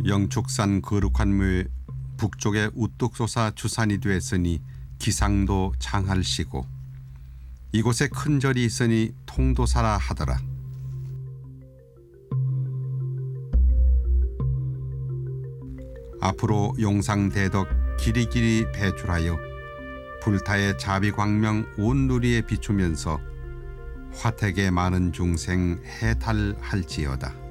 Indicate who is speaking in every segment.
Speaker 1: 영축산 거룩한 묘 북쪽의 우뚝소사 주산이 되었으니 기상도 장할시고 이곳에 큰 절이 있으니 통도사라 하더라. 앞으로 용상대덕 길이길이 배출하여 불타의 자비광명 온 누리에 비추면서 화택의 많은 중생 해탈할지어다.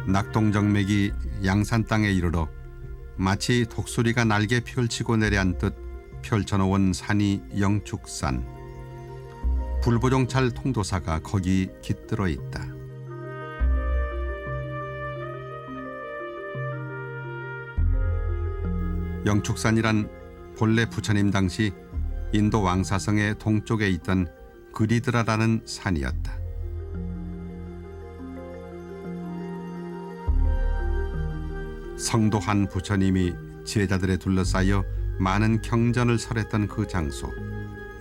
Speaker 1: 낙동정맥이 양산 땅에 이르러 마치 독수리가 날개 펼치고 내려앉듯 펼쳐놓은 산이 영축산. 불보종찰 통도사가 거기 깃들어 있다. 영축산이란 본래 부처님 당시 인도 왕사성의 동쪽에 있던 그리드라라는 산이었다. 성도한 부처님이 제자들에 둘러싸여 많은 경전을 설했던 그 장소,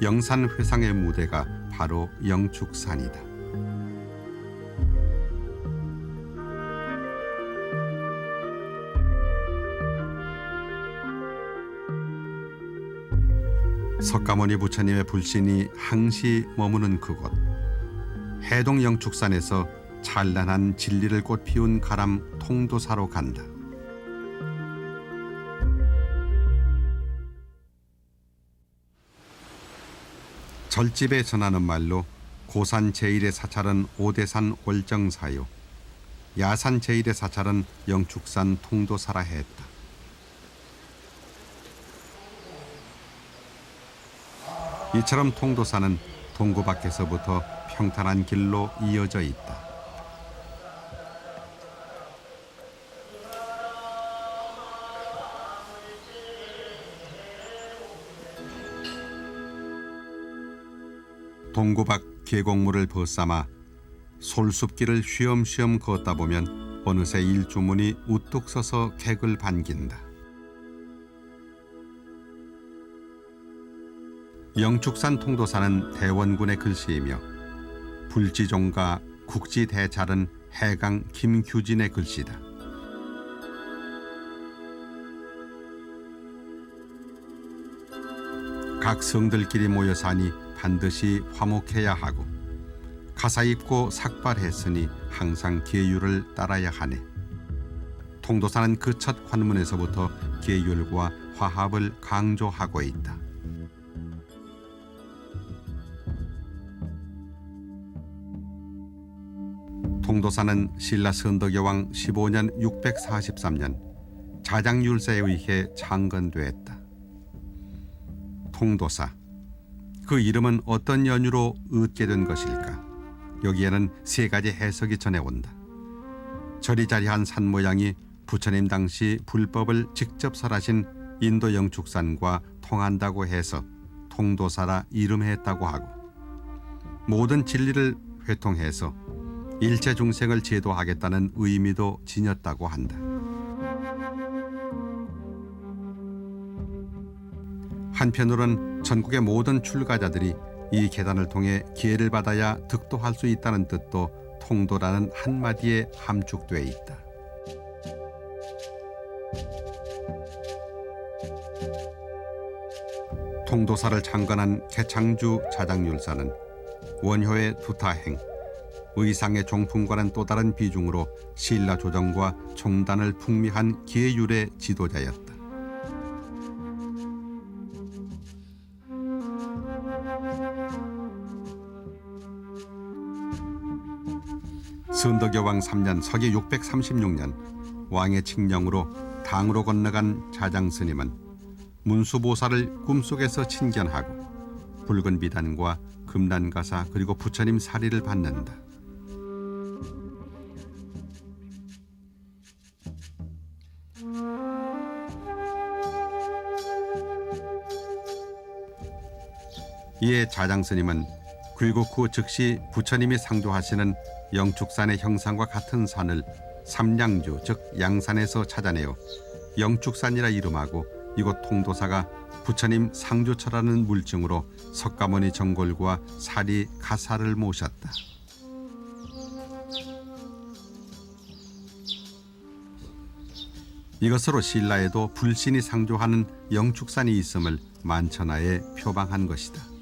Speaker 1: 영산회상의 무대가 바로 영축산이다. 석가모니 부처님의 불신이 항시 머무는 그곳, 해동 영축산에서 찬란한 진리를 꽃피운 가람 통도사로 간다. 절집에 전하는 말로 고산 제1의 사찰은 오대산 월정사요, 야산 제1의 사찰은 영축산 통도사라 했다. 이처럼 통도사는 동구 밖에서부터 평탄한 길로 이어져 있다. 동구 밖 계곡물을 벗삼아 솔숲길을 쉬엄쉬엄 걷다 보면 어느새 일주문이 우뚝 서서 객을 반긴다. 영축산 통도사는 대원군의 글씨이며 불지종과 국지대잘은 해강 김규진의 글씨다. 각 성들끼리 모여 사니 반드시 화목해야 하고 가사 입고 삭발했으니 항상 계율을 따라야 하네. 통도사는 그 첫 관문에서부터 계율과 화합을 강조하고 있다. 통도사는 신라 선덕여왕 15년 643년 자장율사에 의해 창건되었다. 통도사, 그 이름은 어떤 연유로 얻게 된 것일까? 여기에는 세 가지 해석이 전해온다. 저리자리한 산 모양이 부처님 당시 불법을 직접 설하신 인도 영축산과 통한다고 해서 통도사라 이름했다고 하고, 모든 진리를 회통해서 일체 중생을 제도하겠다는 의미도 지녔다고 한다. 한편으로는 전국의 모든 출가자들이 이 계단을 통해 기회를 받아야 득도할 수 있다는 뜻도 통도라는 한마디에 함축돼 있다. 통도사를 창건한 개창주 자장율사는 원효의 두타행, 의상의 종품과는 또 다른 비중으로 신라 조정과 종단을 풍미한 계율의 지도자였다. 선덕여왕 3년 서기 636년 왕의 칙령으로 당으로 건너간 자장스님은 문수보살을 꿈속에서 친견하고 붉은 비단과 금란가사 그리고 부처님 사리를 받는다. 이에 자장스님은 귀국 후 즉시 부처님이 상주하시는 영축산의 형상과 같은 산을 삼량주 즉 양산에서 찾아내어 영축산이라 이름하고 이곳 통도사가 부처님 상주처라는 물증으로 석가모니 정골과 사리 가사를 모셨다. 이것으로 신라에도 불신이 상주하는 영축산이 있음을 만천하에 표방한 것이다.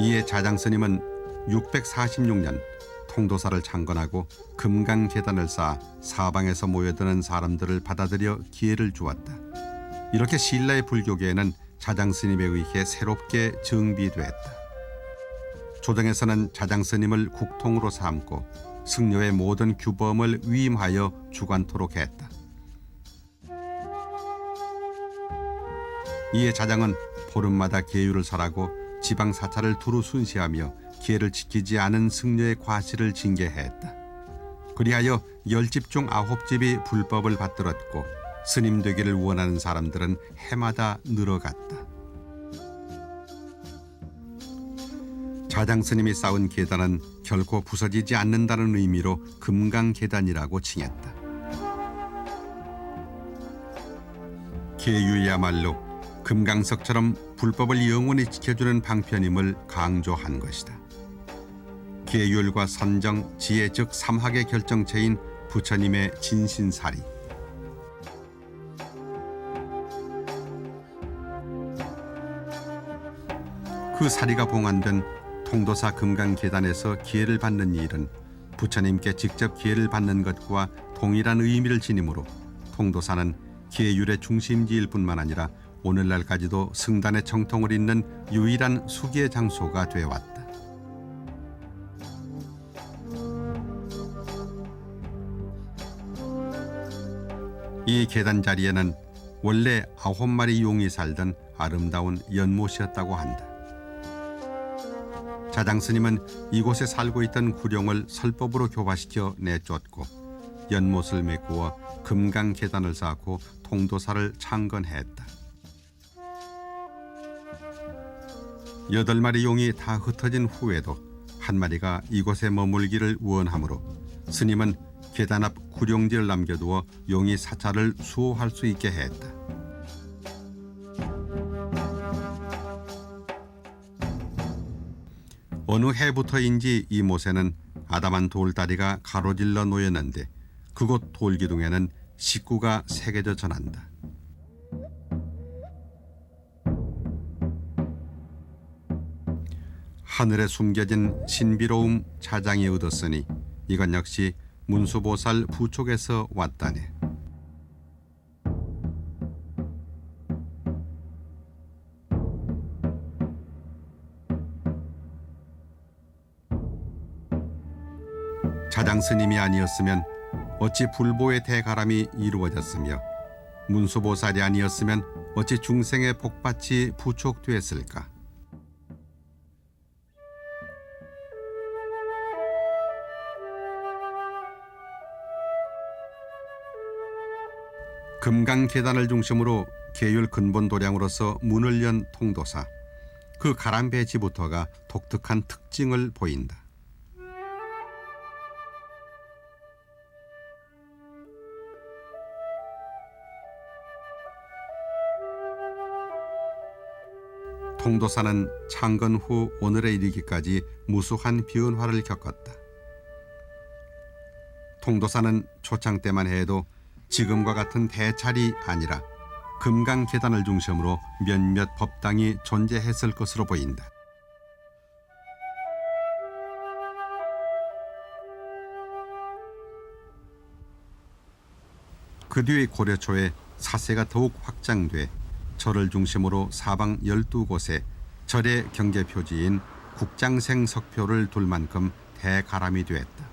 Speaker 1: 이에 자장스님은 646년 통도사를 창건하고 금강계단을 쌓아 사방에서 모여드는 사람들을 받아들여 기회를 주었다. 이렇게 신라의 불교계에는 자장스님에 의해 새롭게 정비되었다. 조정에서는 자장스님을 국통으로 삼고 승려의 모든 규범을 위임하여 주관토록 했다. 이에 자장은 보름마다 계율을 설하고 지방 사찰을 두루 순시하며 계를 지키지 않은 승려의 과실을 징계했다. 그리하여 10집 중 9집이 불법을 받들었고 스님 되기를 원하는 사람들은 해마다 늘어갔다. 자장스님이 쌓은 계단은 결코 부서지지 않는다는 의미로 금강계단이라고 칭했다. 계율이야말로 금강석처럼 불법을 영원히 지켜주는 방편임을 강조한 것이다. 계율과 선정, 지혜 즉 삼학의 결정체인 부처님의 진신사리. 그 사리가 봉안된 통도사 금강계단에서 기회를 받는 일은 부처님께 직접 기회를 받는 것과 동일한 의미를 지니므로 통도사는 계율의 중심지일 뿐만 아니라 오늘날까지도 승단의 정통을 잇는 유일한 수기의 장소가 되어왔다. 이 계단 자리에는 원래 9마리 용이 살던 아름다운 연못이었다고 한다. 자장스님은 이곳에 살고 있던 구룡을 설법으로 교화시켜 내쫓고 연못을 메꾸어 금강계단을 쌓고 통도사를 창건했다. 8마리 용이 다 흩어진 후에도 한 마리가 이곳에 머물기를 원하므로 스님은 계단 앞 구룡지를 남겨두어 용이 사찰을 수호할 수 있게 했다. 어느 해부터인지 이 못에는 아담한 돌다리가 가로질러 놓였는데 그곳 돌기둥에는 식구가 새겨져 전한다. 하늘에 숨겨진 신비로움 자장이 얻었으니 이건 역시 문수보살 부촉에서 왔다네. 자장스님이 아니었으면 어찌 불보의 대가람이 이루어졌으며 문수보살이 아니었으면 어찌 중생의 복밭이 부촉되었을까. 금강계단을 중심으로 계율 근본 도량으로서 문을 연 통도사. 그 가람배지부터가 독특한 특징을 보인다. 통도사는 창건 후 오늘에 이르기까지 무수한 변화를 겪었다. 통도사는 초창 때만 해도 지금과 같은 대찰이 아니라 금강계단을 중심으로 몇몇 법당이 존재했을 것으로 보인다. 그 뒤 고려 초에 사세가 더욱 확장돼 절을 중심으로 사방 12곳에 절의 경계표지인 국장생 석표를 둘 만큼 대가람이 되었다.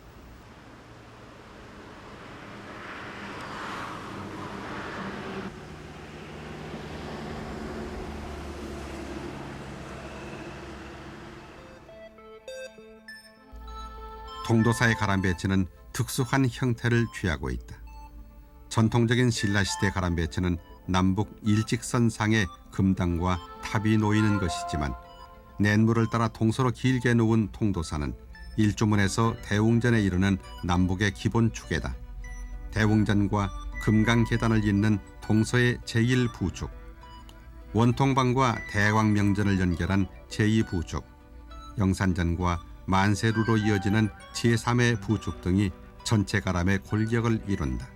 Speaker 1: 통도사의 가람배치는 특수한 형태를 취하고 있다. 전통적인 신라시대 가람배치는 남북 일직선상에 금당과 탑이 놓이는 것이지만 냇물을 따라 동서로 길게 누운 통도사는 일주문에서 대웅전에 이르는 남북의 기본 축에다. 대웅전과 금강계단을 잇는 동서의 제1부축, 원통방과 대광명전을 연결한 제2부축, 영산전과 만세루로 이어지는 제3의 부축 등이 전체 가람의 골격을 이룬다.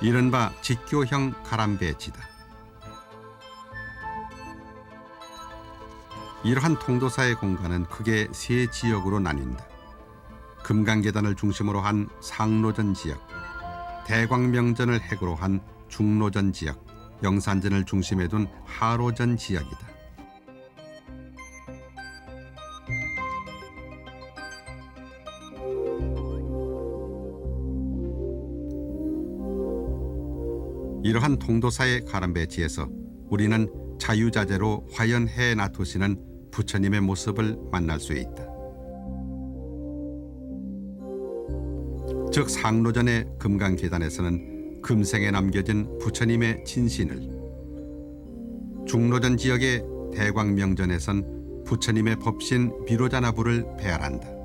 Speaker 1: 이른바 직교형 가람배지다. 이러한 통도사의 공간은 크게 세 지역으로 나뉜다. 금강계단을 중심으로 한 상로전 지역, 대광명전을 해구로 한 중로전 지역, 영산전을 중심에 둔 하로전 지역이다. 이러한 통도사의 가람배지에서 우리는 자유자재로 화연해 놔두시는 부처님의 모습을 만날 수 있다. 즉 상로전의 금강계단에서는 금생에 남겨진 부처님의 진신을, 중로전 지역의 대광명전에선 부처님의 법신 비로자나불을 배열한다.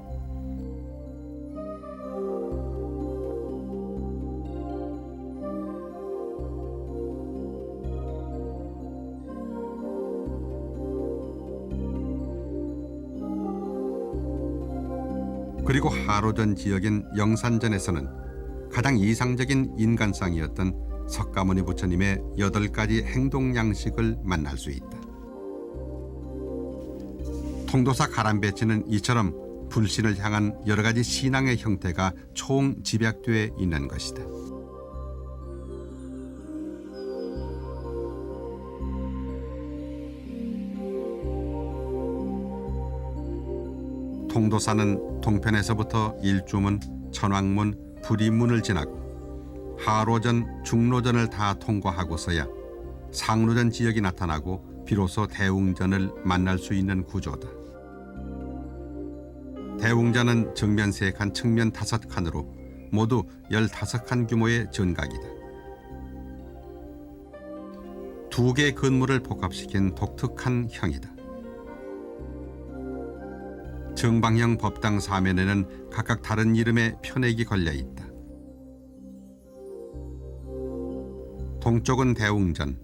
Speaker 1: 그리고 하로전 지역인 영산전에서는 가장 이상적인 인간상이었던 석가모니 부처님의 8가지 행동 양식을 만날 수 있다. 통도사 가람배지는 이처럼 불신을 향한 여러 가지 신앙의 형태가 총 집약되어 있는 것이다. 통도사는 동편에서부터 일주문, 천왕문, 불이문을 지나고 하로전, 중로전을 다 통과하고서야 상로전 지역이 나타나고 비로소 대웅전을 만날 수 있는 구조다. 대웅전은 정면 3칸, 측면 5칸으로 모두 15칸 규모의 전각이다. 2개의 건물을 복합시킨 독특한 형이다. 정방형 법당 사면에는 각각 다른 이름의 편액이 걸려 있다. 동쪽은 대웅전,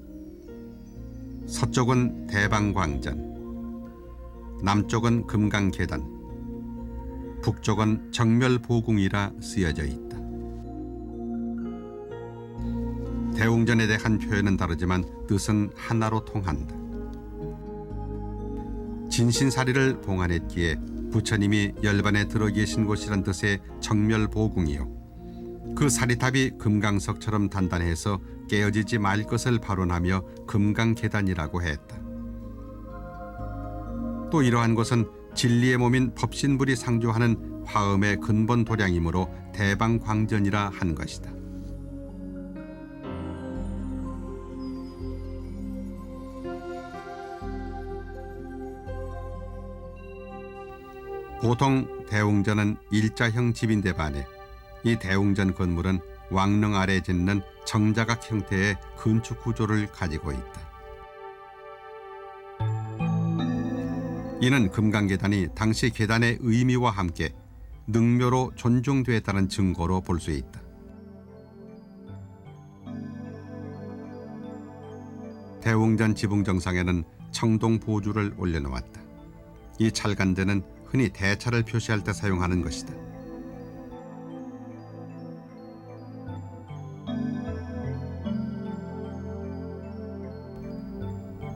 Speaker 1: 서쪽은 대방광전, 남쪽은 금강계단, 북쪽은 정멸보궁이라 쓰여져 있다. 대웅전에 대한 표현은 다르지만 뜻은 하나로 통한다. 진신사리를 봉안했기에 부처님이 열반에 들어 계신 곳이란 뜻의 정멸보궁이요, 그 사리탑이 금강석처럼 단단해서 깨어지지 말 것을 발언하며 금강계단이라고 했다. 또 이러한 곳은 진리의 몸인 법신불이 상주하는 화엄의 근본 도량이므로 대방광전이라 한 것이다. 보통 대웅전은 일자형 집인데 반해 이 대웅전 건물은 왕릉 아래 짓는 정자각 형태의 건축 구조를 가지고 있다. 이는 금강계단이 당시 계단의 의미와 함께 능묘로 존중되었다는 증거로 볼 수 있다. 대웅전 지붕 정상에는 청동 보주를 올려놓았다. 이 찰간대는 흔히 대차를 표시할 때 사용하는 것이다.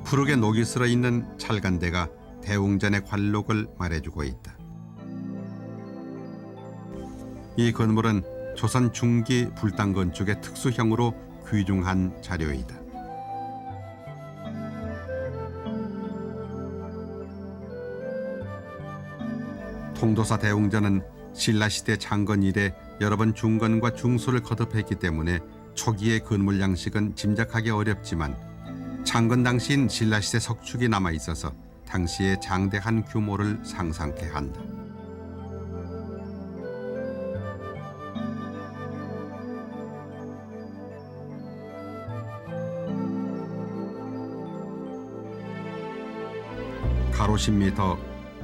Speaker 1: 푸르게 녹이 슬어 있는 찰간대가 대웅전의 관록을 말해주고 있다. 이 건물은 조선 중기 불당 건축의 특수형으로 귀중한 자료이다. 통도사 대웅전은 신라시대 창건 이래 여러 번 중건과 중수를 거듭했기 때문에 초기의 건물 양식은 짐작하기 어렵지만 창건 당시인 신라시대 석축이 남아있어서 당시의 장대한 규모를 상상케 한다. 가로 10m,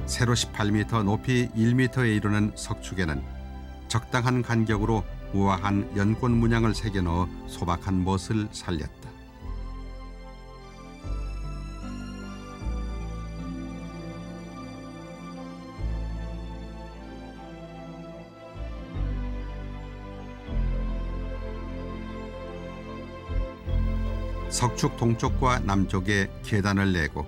Speaker 1: 세로 18m, 높이 1m에 이르는 석축에는 적당한 간격으로 우아한 연꽃 문양을 새겨 넣어 소박한 멋을 살렸다. 석축 동쪽과 남쪽에 계단을 내고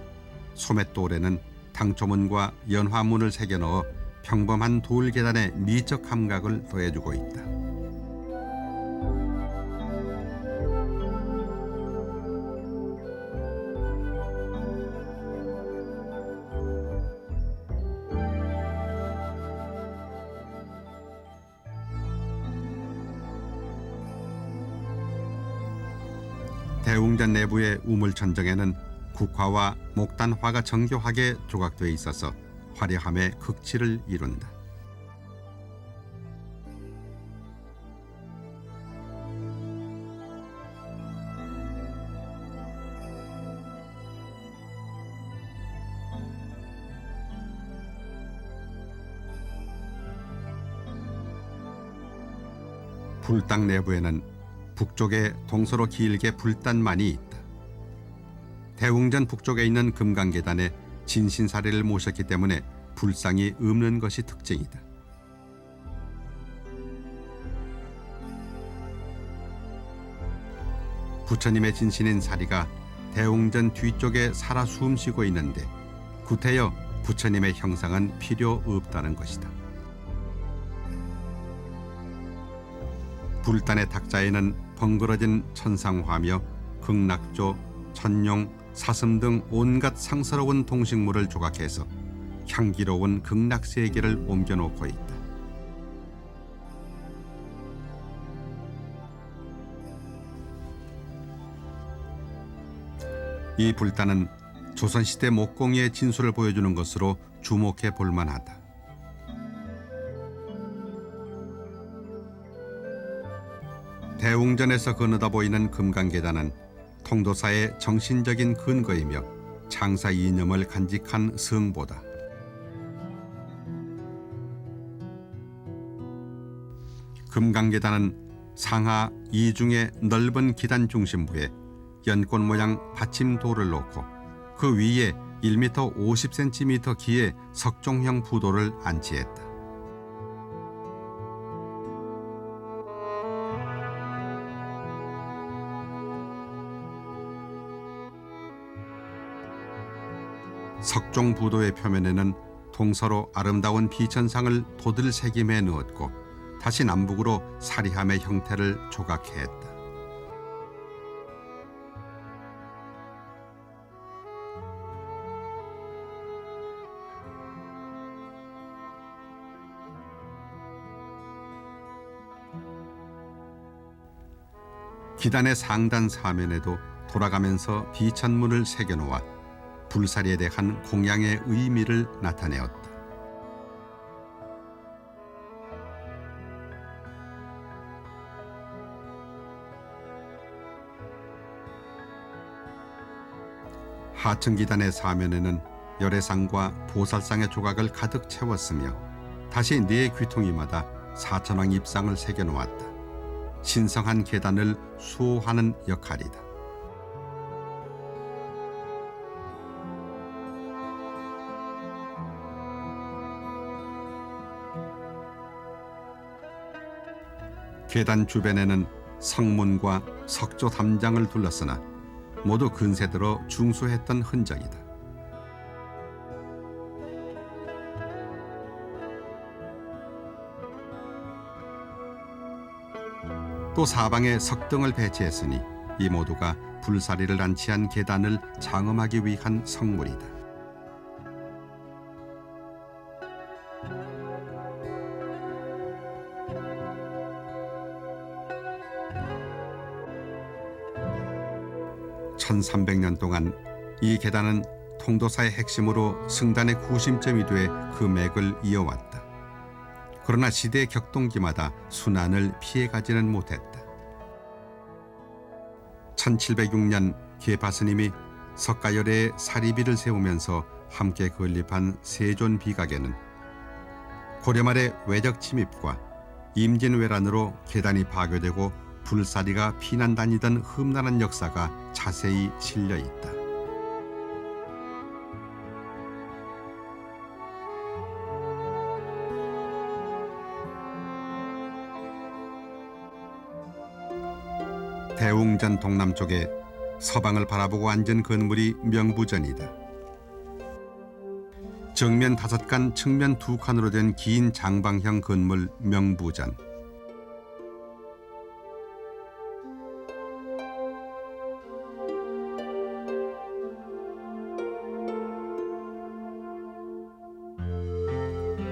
Speaker 1: 소맷돌에는 당초문과 연화문을 새겨 넣어 평범한 돌 계단의 미적 감각을 더해주고 있다. 대웅전 내부의 우물천정에는 국화와 목단화가 정교하게 조각되어 있어서 화려함의 극치를 이룬다. 불당 내부에는 북쪽에 동서로 길게 불단만이 있다. 대웅전 북쪽에 있는 금강계단에 진신사례를 모셨기 때문에 불상이 없는 것이 특징이다. 부처님의 진신인 사리가 대웅전 뒤쪽에 살아 숨쉬고 있는데 구태여 부처님의 형상은 필요 없다는 것이다. 불단의 탁자에는 벙그러진 천상화며 극락조, 천룡, 사슴 등 온갖 상스러운 동식물을 조각해서 향기로운 극락세계를 옮겨놓고 있다. 이 불단은 조선시대 목공의 진수를 보여주는 것으로 주목해 볼 만하다. 대웅전에서 거느다 보이는 금강계단은 통도사의 정신적인 근거이며 창사 이념을 간직한 성보다. 금강계단은 상하 이중의 넓은 기단 중심부에 연꽃 모양 받침돌을 놓고 그 위에 1m 50cm 기의 석종형 부도를 안치했다. 석종 부도의 표면에는 동서로 아름다운 비천상을 도들새김해 넣었고 다시 남북으로 사리함의 형태를 조각해했다. 기단의 상단 사면에도 돌아가면서 비천문을 새겨놓아 불사리에 대한 공양의 의미를 나타내었다. 하층 기단의 사면에는 열애상과 보살상의 조각을 가득 채웠으며 다시 네 귀퉁이마다 사천왕 입상을 새겨놓았다. 신성한 계단을 수호하는 역할이다. 계단 주변에는 성문과 석조 담장을 둘러쓰나 모두 근세들어 중수했던 흔적이다. 또 사방에 석등을 배치했으니 이 모두가 불사리를 안치한 계단을 장엄하기 위한 성물이다. (1300년) 동안 이 계단은 통도사의 핵심으로 승단의 구심점이 돼 그 맥을 이어왔다. 그러나 시대의 격동기마다 순환을 피해가지는 못했다. 1706년 계파스님이 석가열에 사리비를 세우면서 함께 건립한 세존 비각에는 고려 말의 외적 침입과 임진왜란으로 계단이 파괴되고 불사리가 피난 다니던 험난한 역사가 자세히 실려 있다. 대웅전 동남쪽에 서방을 바라보고 앉은 건물이 명부전이다. 정면 5칸, 측면 2칸으로 된 긴 장방형 건물 명부전.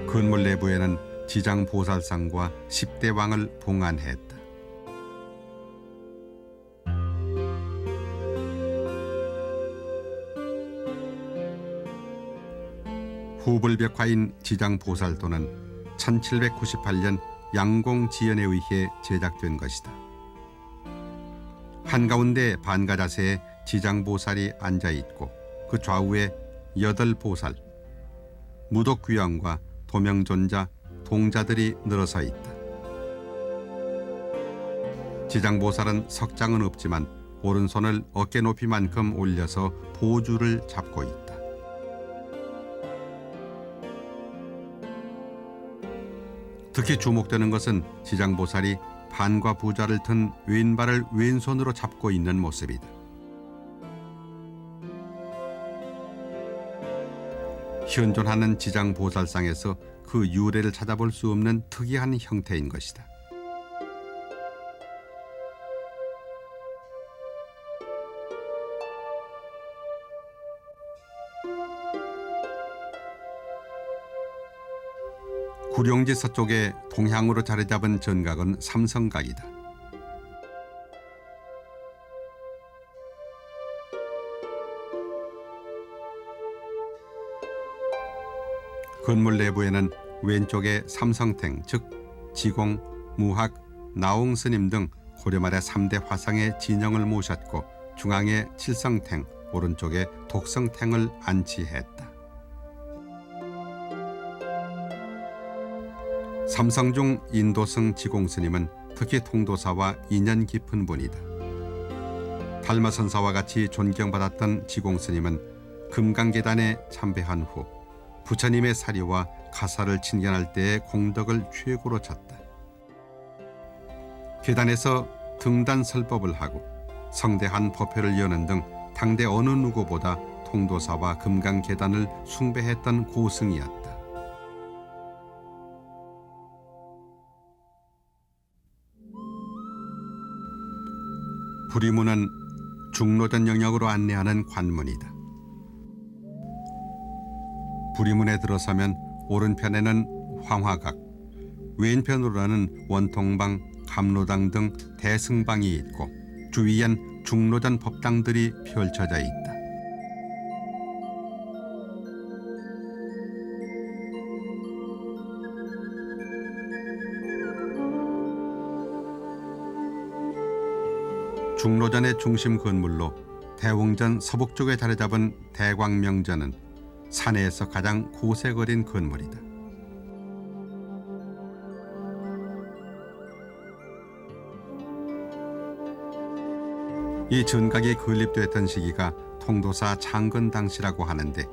Speaker 1: 건물 내부에는 지장보살상과 10대 왕을 봉안했다. 후불벽화인 지장보살도는 1798년 양공지연에 의해 제작된 것이다. 한가운데 반가 자세에 지장보살이 앉아있고 그 좌우에 8보살, 무독귀왕과 도명존자, 동자들이 늘어서 있다. 지장보살은 석장은 없지만 오른손을 어깨 높이만큼 올려서 보주를 잡고 있다. 특히 주목되는 것은 지장보살이 반과 부자를 든 왼발을 왼손으로 잡고 있는 모습이다. 현존하는 지장보살상에서 그 유래를 찾아볼 수 없는 특이한 형태인 것이다. 구룡지 서쪽에 동향으로 자리 잡은 전각은 삼성각이다. 건물 내부에는 왼쪽에 삼성탱, 즉 지공, 무학, 나옹 스님 등 고려 말의 3대 화상의 진영을 모셨고 중앙에 칠성탱, 오른쪽에 독성탱을 안치했다. 삼성 중 인도성 지공스님은 특히 통도사와 인연 깊은 분이다. 달마선사와 같이 존경받았던 지공스님은 금강계단에 참배한 후 부처님의 사리와 가사를 친견할 때의 공덕을 최고로 쳤다. 계단에서 등단 설법을 하고 성대한 법회를 여는 등 당대 어느 누구보다 통도사와 금강계단을 숭배했던 고승이었다. 부리문은 중로전 영역으로 안내하는 관문이다. 부리문에 들어서면 오른편에는 황화각, 왼편으로는 원통방, 감로당 등 대승방이 있고 주위엔 중로전 법당들이 펼쳐져 있다. 중로전의 중심 건물로 대웅전 서북쪽에 자리 잡은 대광명전은 산해에서 가장 고색 어린 건물이다. 이 전각이 건립됐던 시기가 통도사 창건 당시라고 하는데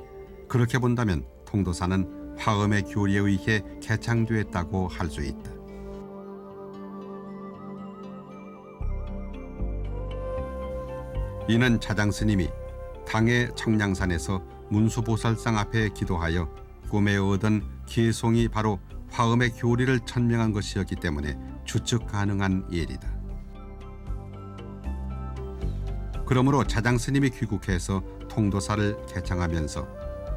Speaker 1: 그렇게 본다면 통도사는 화엄의 교리에 의해 개창되었다고 할 수 있다. 이는 자장스님이 당해 청량산에서 문수보살상 앞에 기도하여 꿈에 얻은 개송이 바로 화엄의 교리를 천명한 것이었기 때문에 추측 가능한 일이다. 그러므로 자장스님이 귀국해서 통도사를 개창하면서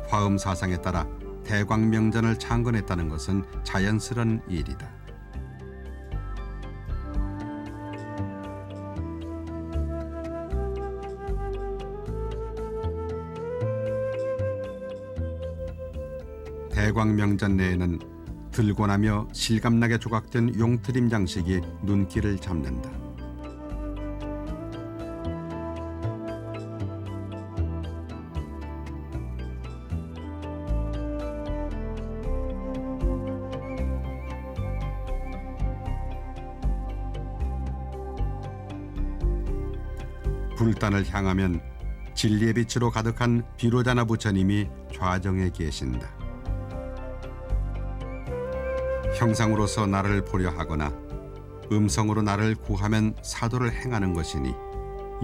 Speaker 1: 화엄 사상에 따라 대광명전을 창건했다는 것은 자연스러운 일이다. 대광명전 내에는 들고 나며 실감나게 조각된 용트림 장식이 눈길을 잡는다. 불단을 향하면 진리의 빛으로 가득한 비로자나 부처님이 좌정에 계신다. 형상으로서 나를 보려 하거나 음성으로 나를 구하면 사도를 행하는 것이니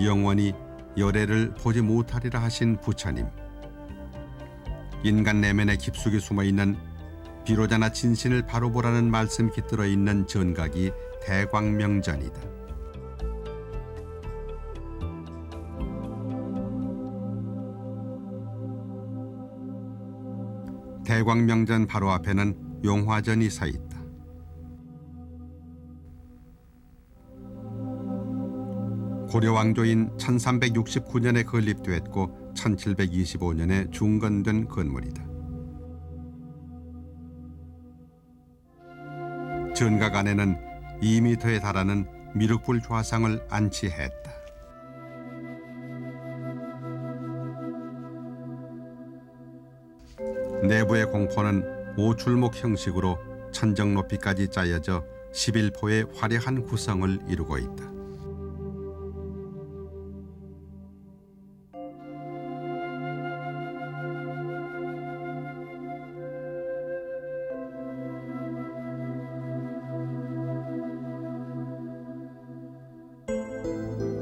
Speaker 1: 영원히 열애를 보지 못하리라 하신 부처님. 인간 내면에 깊숙이 숨어있는 비로자나 진신을 바로 보라는 말씀이 깃들어 있는 전각이 대광명전이다. 대광명전 바로 앞에는 용화전이 서 있다. 고려 왕조인 1369년에 건립되었고 1725년에 중건된 건물이다. 전각 안에는 2m에 달하는 미륵불 좌상을 안치했다. 내부의 공포는 5줄목 형식으로 천정 높이까지 짜여져 11포의 화려한 구성을 이루고 있다.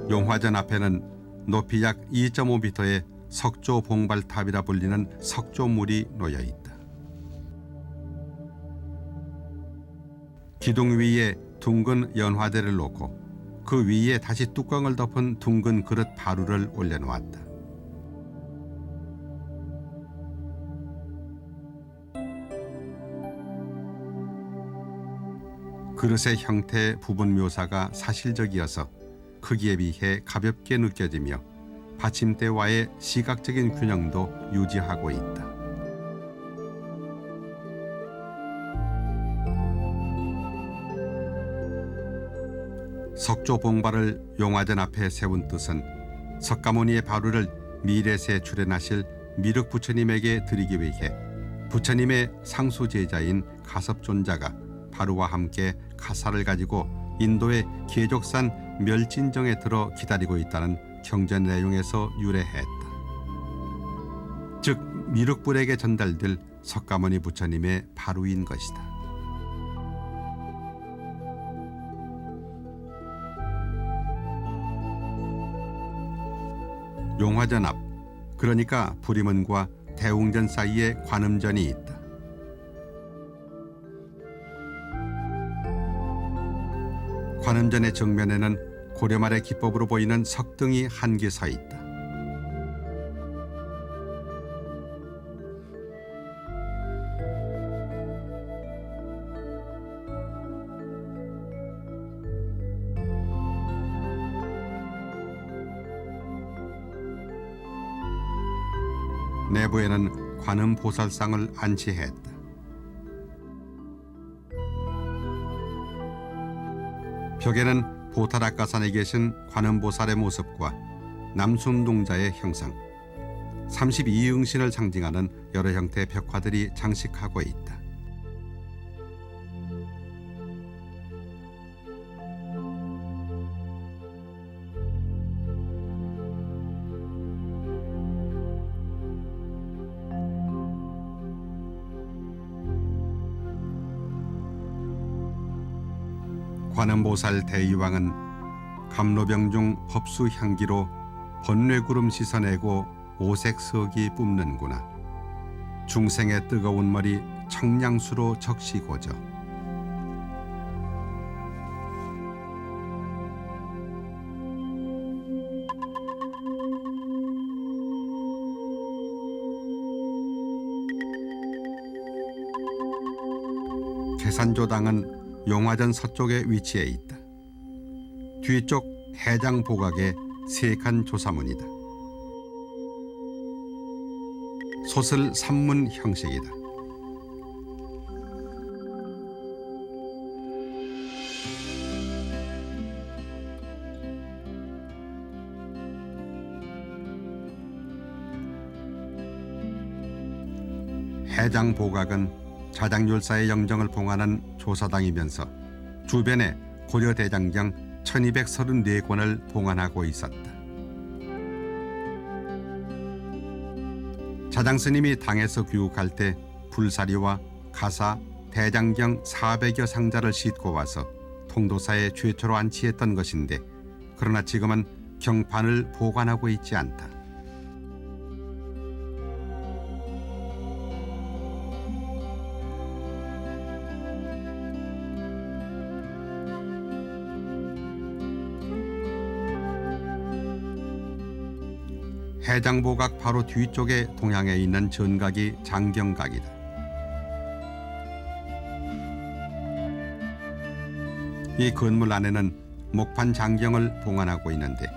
Speaker 1: 용화전 앞에는 높이 약 2.5m의 석조 봉발탑이라 불리는 석조물이 놓여 있다. 기둥 위에 둥근 연화대를 놓고 그 위에 다시 뚜껑을 덮은 둥근 그릇 바루를 올려놓았다. 그릇의 형태 부분 묘사가 사실적이어서 크기에 비해 가볍게 느껴지며 받침대와의 시각적인 균형도 유지하고 있다. 석조 봉발을 용화전 앞에 세운 뜻은 석가모니의 바루를 미래세 출현하실 미륵 부처님에게 드리기 위해 부처님의 상수 제자인 가섭존자가 바루와 함께 가사를 가지고 인도의 계족산 멸진정에 들어 기다리고 있다는 경전 내용에서 유래했다. 즉 미륵불에게 전달될 석가모니 부처님의 바루인 것이다. 용화전 앞, 그러니까 부리문과 대웅전 사이에 관음전이 있다. 관음전의 정면에는 고려 말의 기법으로 보이는 석등이 한 개 서 있다. 내부에는 관음 보살상을 안치했다. 벽에는 보타락가산에 계신 관음보살의 모습과 남순동자의 형상, 32응신을 상징하는 여러 형태의 벽화들이 장식하고 있다. 관음보살 대의왕은 감로병중 법수향기로 번뇌구름 씻어내고 오색석이 뿜는구나. 중생의 뜨거운 머리 청량수로 적시고저. 계산조당은 용화전 서쪽에 위치해 있다. 뒤쪽 해장 보각에 세칸 조사문이다. 소슬 3문 형식이다. 해장 보각은 자장율사의 영정을 봉하는 조사당이면서 주변에 고려 대장경 1234권을 봉안하고 있었다. 사장 스님이 당에서 귀국할 때 불사리와 가사, 대장경 400여 상자를 싣고 와서 통도사에 최초로 안치했던 것인데, 그러나 지금은 경판을 보관하고 있지 않다. 해장보각 바로 뒤쪽에 동향에 있는 전각이 장경각이다. 이 건물 안에는 목판 장경을 봉안하고 있는데,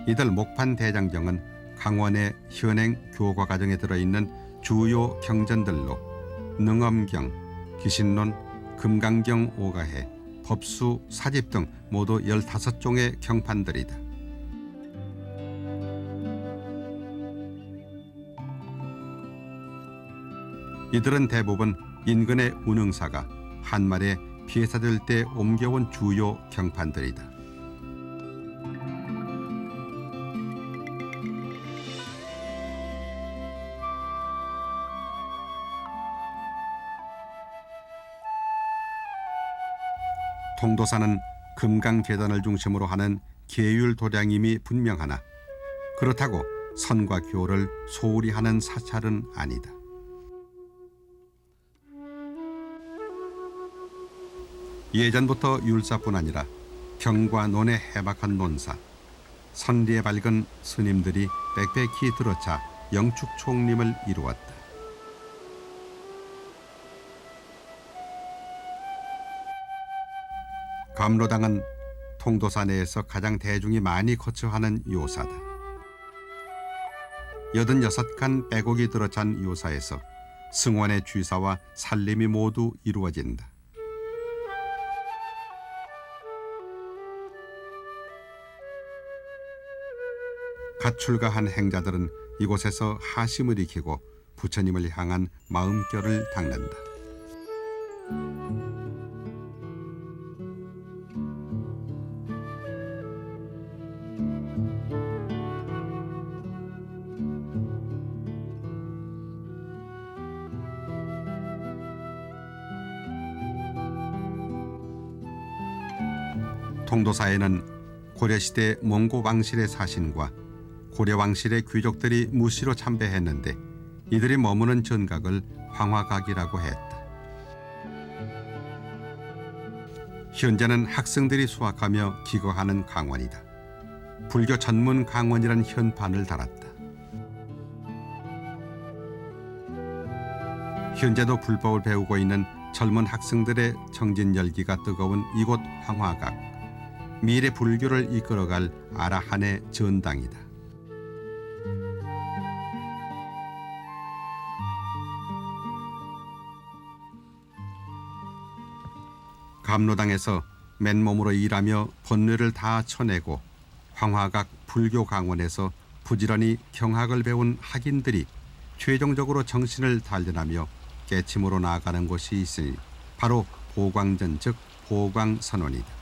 Speaker 1: 이들 목판 대장경은 강원의 현행 교과 과정에 들어있는 주요 경전들로 능엄경, 기신론, 금강경 오가해, 법수, 사집 등 모두 15종의 경판들이다. 이들은 대부분 인근의 운흥사가 한말에 피해사될 때 옮겨온 주요 경판들이다. 통도사는 금강계단을 중심으로 하는 계율도량임이 분명하나, 그렇다고 선과 교를 소홀히 하는 사찰은 아니다. 예전부터 율사뿐 아니라 경과 논에 해박한 논사, 선리에 밝은 스님들이 빽빽히 들어차 영축총림을 이루었다. 감로당은 통도사 내에서 가장 대중이 많이 거처하는 요사다. 86칸 빼곡이 들어찬 요사에서 승원의 취사와 살림이 모두 이루어진다. 갓 출가한 행자들은 이곳에서 하심을 익히고 부처님을 향한 마음결을 닦는다. 통도사에는 고려시대 몽고 왕실의 사신과 고려 왕실의 귀족들이 무시로 참배했는데, 이들이 머무는 전각을 황화각이라고 했다. 현재는 학생들이 수학하며 기거하는 강원이다. 불교 전문 강원이란 현판을 달았다. 현재도 불법을 배우고 있는 젊은 학생들의 정진 열기가 뜨거운 이곳 황화각, 미래 불교를 이끌어갈 아라한의 전당이다. 감로당에서 맨몸으로 일하며 번뇌를 다 쳐내고 황화각 불교 강원에서 부지런히 경학을 배운 학인들이 최종적으로 정신을 단련하며 깨침으로 나아가는 곳이 있으니 바로 보광전, 즉 보광선원이다.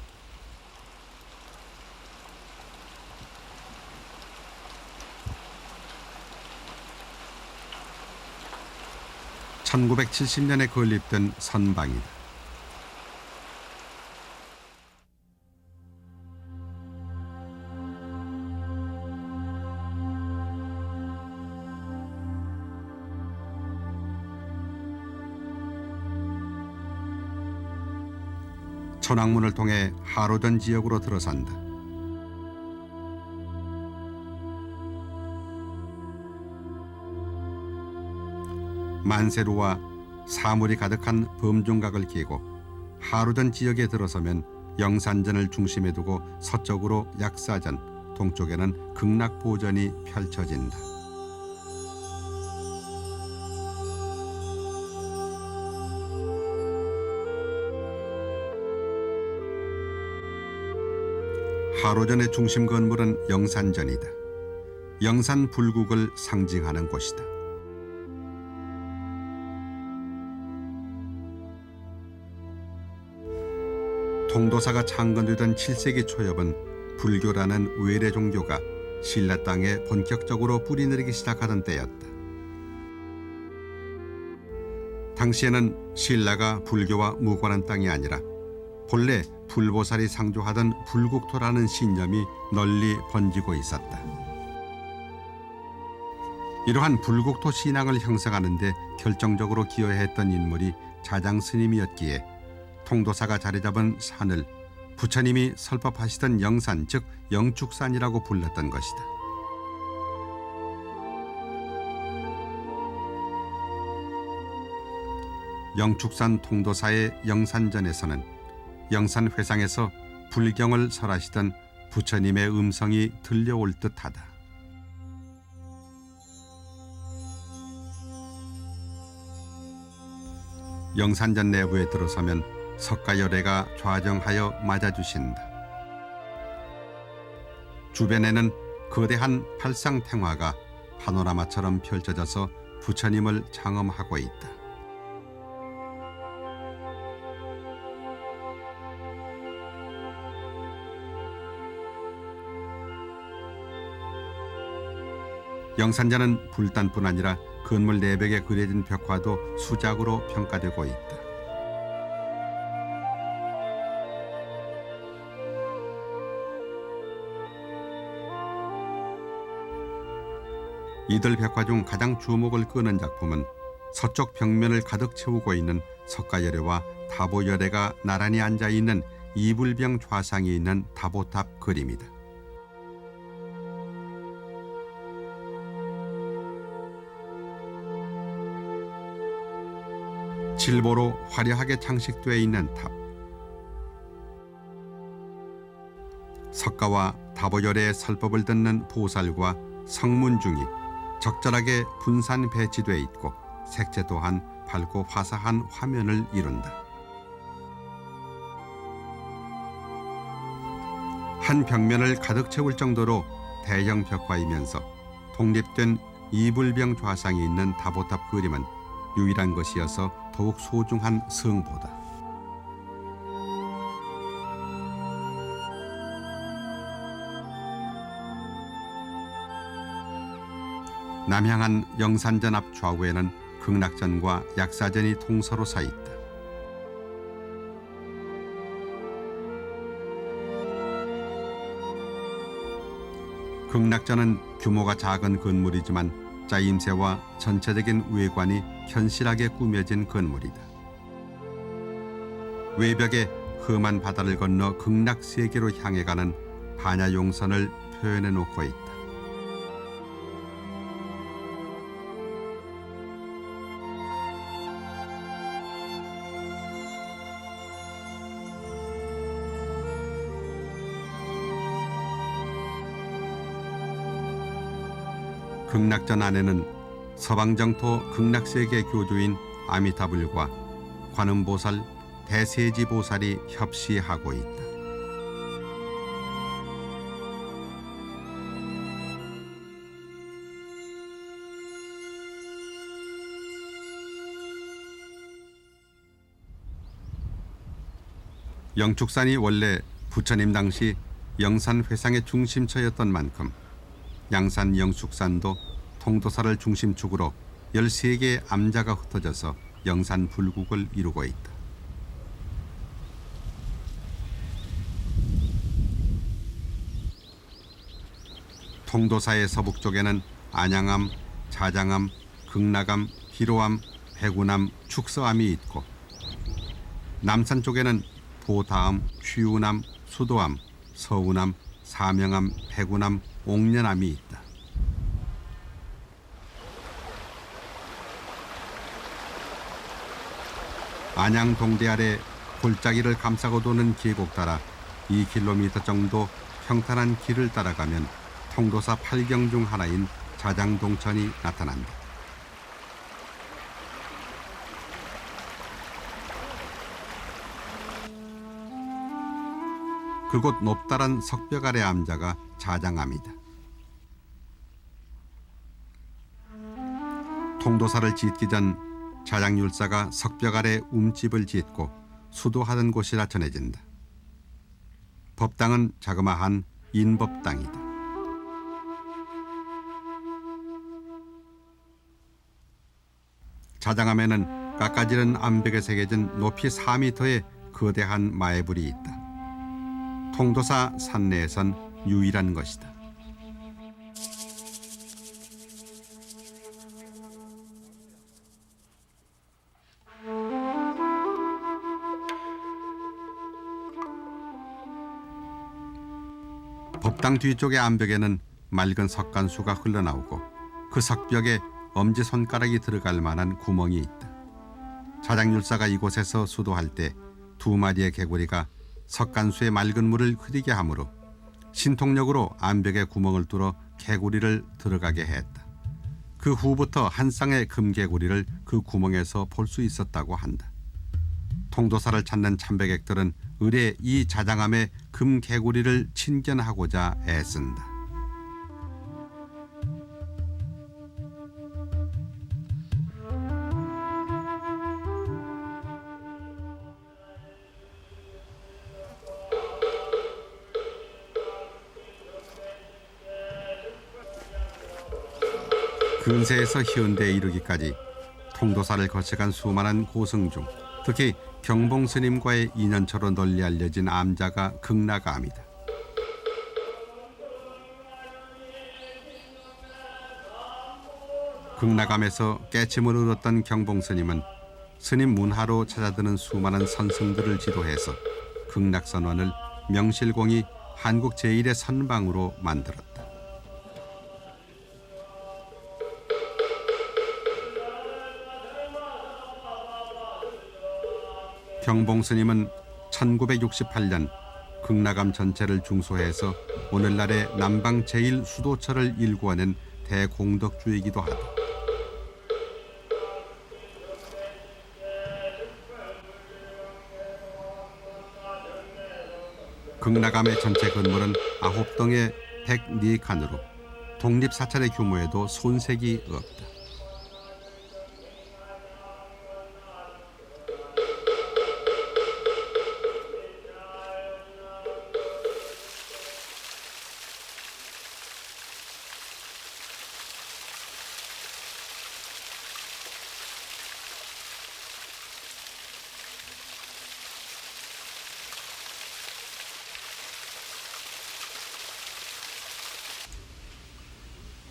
Speaker 1: (1970년에) 건립된 선방이다. 천왕문을 통해 하로전 지역으로 들어선다. 만세루와 사물이 가득한 범종각을 끼고 하로전 지역에 들어서면 영산전을 중심에 두고 서쪽으로 약사전, 동쪽에는 극락보전이 펼쳐진다. 하로전의 중심 건물은 영산전이다. 영산 불국을 상징하는 곳이다. 통도사가 창건되던 7세기 초엽은 불교라는 외래 종교가 신라 땅에 본격적으로 뿌리내리기 시작하던 때였다. 당시에는 신라가 불교와 무관한 땅이 아니라 본래 불보살이 상주하던 불국토라는 신념이 널리 번지고 있었다. 이러한 불국토 신앙을 형성하는 데 결정적으로 기여했던 인물이 자장스님이었기에 통도사가 자리 잡은 산을 부처님이 설법하시던 영산, 즉 영축산이라고 불렀던 것이다. 영축산 통도사의 영산전에서는 영산회상에서 불경을 설하시던 부처님의 음성이 들려올 듯하다. 영산전 내부에 들어서면 석가열애가 좌정하여 맞아주신다. 주변에는 거대한 팔상탱화가 파노라마처럼 펼쳐져서 부처님을 장엄하고 있다. 영산전은 불단뿐 아니라 건물 내벽에 그려진 벽화도 수작으로 평가되고 있다. 이들 벽화 중 가장 주목을 끄는 작품은 서쪽 벽면을 가득 채우고 있는 석가열애와 다보열애가 나란히 앉아있는 이불병 좌상이 있는 다보탑 그림이다. 질보로 화려하게 장식되어 있는 탑. 석가와 다보열의 설법을 듣는 보살과 성문중이 적절하게 분산 배치되어 있고 색채 또한 밝고 화사한 화면을 이룬다. 한 벽면을 가득 채울 정도로 대형 벽화이면서 독립된 이불병 좌상이 있는 다보탑 그림은 유일한 것이어서 더욱 소중한 성보다. 남향한 영산전 앞 좌우에는 극락전과 약사전이 동서로 서 있다. 극락전은 규모가 작은 건물이지만 짜임새와 전체적인 외관이 현실하게 꾸며진 건물이다. 외벽에 험한 바다를 건너 극락세계로 향해 가는 반야용선을 표현해 놓고 있다. 극락전 안에는 서방정토 극락세계 교주인 아미타불과 관음보살, 대세지보살이 협시하고 있다. 영축산이 원래 부처님 당시 영산회상의 중심처였던 만큼 양산 영축산도 통도사를 중심축으로 13개의 암자가 흩어져서 영산 불국을 이루고 있다. 통도사의 서북쪽에는 안양암, 자장암, 극락암, 기로암, 백운암, 축서암이 있고 남산 쪽에는 보다암, 취운암, 수도암, 서운암, 사명암, 백운암, 옥년암이 있다. 안양 동대 아래 골짜기를 감싸고 도는 계곡 따라 2km 정도 평탄한 길을 따라가면 통도사 8경 중 하나인 자장동천이 나타난다. 그곳 높다란 석벽 아래 암자가 자장암이다. 통도사를 짓기 전 자장율사가 석벽 아래 움집을 짓고 수도하던 곳이라 전해진다. 법당은 자그마한 인법당이다. 자장암에는 깎아지른 암벽에 새겨진 높이 4m의 거대한 마애불이 있다. 통도사 산내에선 유일한 것이다. 법당 뒤쪽의 암벽에는 맑은 석간수가 흘러나오고 그 석벽에 엄지손가락이 들어갈 만한 구멍이 있다. 자장율사가 이곳에서 수도할 때 2마리의 개구리가 석간수의 맑은 물을 흐리게 하므로 신통력으로 암벽에 구멍을 뚫어 개구리를 들어가게 했다. 그 후부터 한 쌍의 금개구리를 그 구멍에서 볼 수 있었다고 한다. 통도사를 찾는 참배객들은 의례 이 자장암의 금개구리를 친견하고자 애쓴다. 근세에서 현대에 이르기까지 통도사를 거쳐간 수많은 고승 중 특히 경봉 스님과의 인연처로 널리 알려진 암자가 극락암이다. 극락암에서 깨침을 얻었던 경봉 스님은 스님 문하로 찾아드는 수많은 선승들을 지도해서 극락선원을 명실공히 한국 제1의 선방으로 만들었다. 경봉 스님은 1968년 극락암 전체를 중소해서 오늘날의 남방 제1수도처를 일구어낸 대공덕주이기도 하다. 극락암의 전체 건물은 9동의 104칸으로 독립사찰의 규모에도 손색이 없다.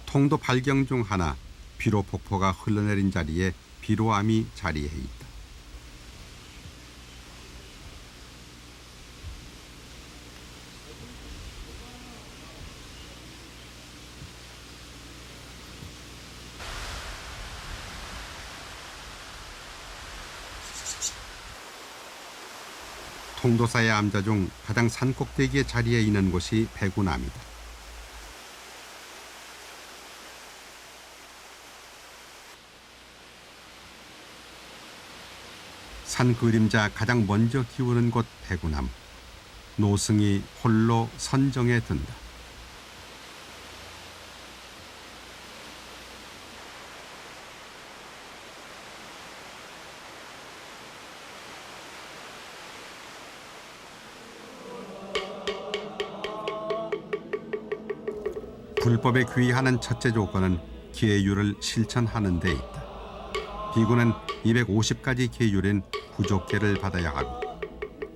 Speaker 1: 통도 8경 중 하나 비로 폭포가 흘러내린 자리에 비로암이 자리해 있다. 통도사의 암자 중 가장 산꼭대기에 자리해 있는 곳이 백운암이다. 산 그림자 가장 먼저 기우는 곳 백운암. 노승이 홀로 선정에 든다. 불법에 귀의하는 첫째 조건은 계율을 실천하는 데 있다. 비구는 250가지 계율인 구족계를 받아야 하고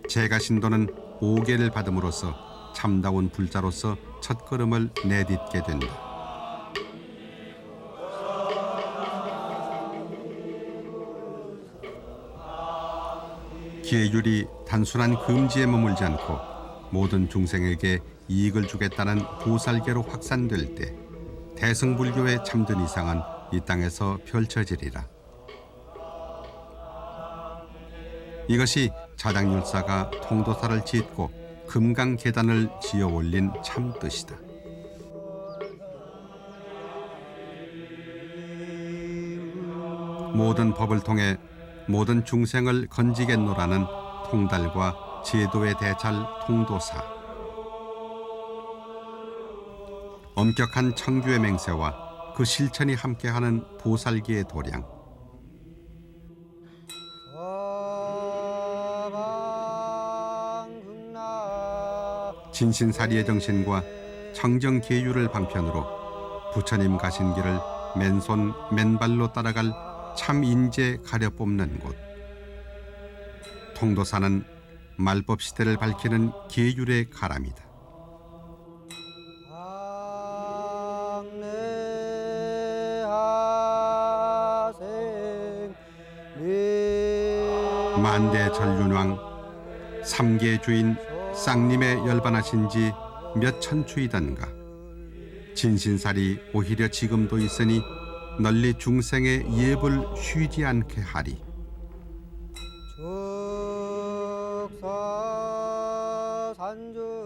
Speaker 1: 제가신도는 5계를 받음으로써 참다운 불자로서 첫걸음을 내딛게 된다. 계율이 단순한 금지에 머물지 않고 모든 중생에게 이익을 주겠다는 보살계로 확산될 때 대승불교의 참된 이상은 이 땅에서 펼쳐지리라. 이것이 자장율사가 통도사를 짓고 금강계단을 지어 올린 참뜻이다. 모든 법을 통해 모든 중생을 건지겠노라는 통달과 제도의 대잘 통도사. 엄격한 청규의 맹세와 그 실천이 함께하는 보살기의 도량. 진신사리의 정신과 청정계율을 방편으로 부처님 가신 길을 맨손 맨발로 따라갈 참 인재 가려 뽑는 곳. 통도사는 말법 시대를 밝히는 계율의 가람이다. 만대 전륜왕 삼계 주인 쌍님에 열반하신 지 몇 천추이던가. 진신살이 오히려 지금도 있으니 널리 중생의 예불 쉬지 않게 하리.
Speaker 2: 산주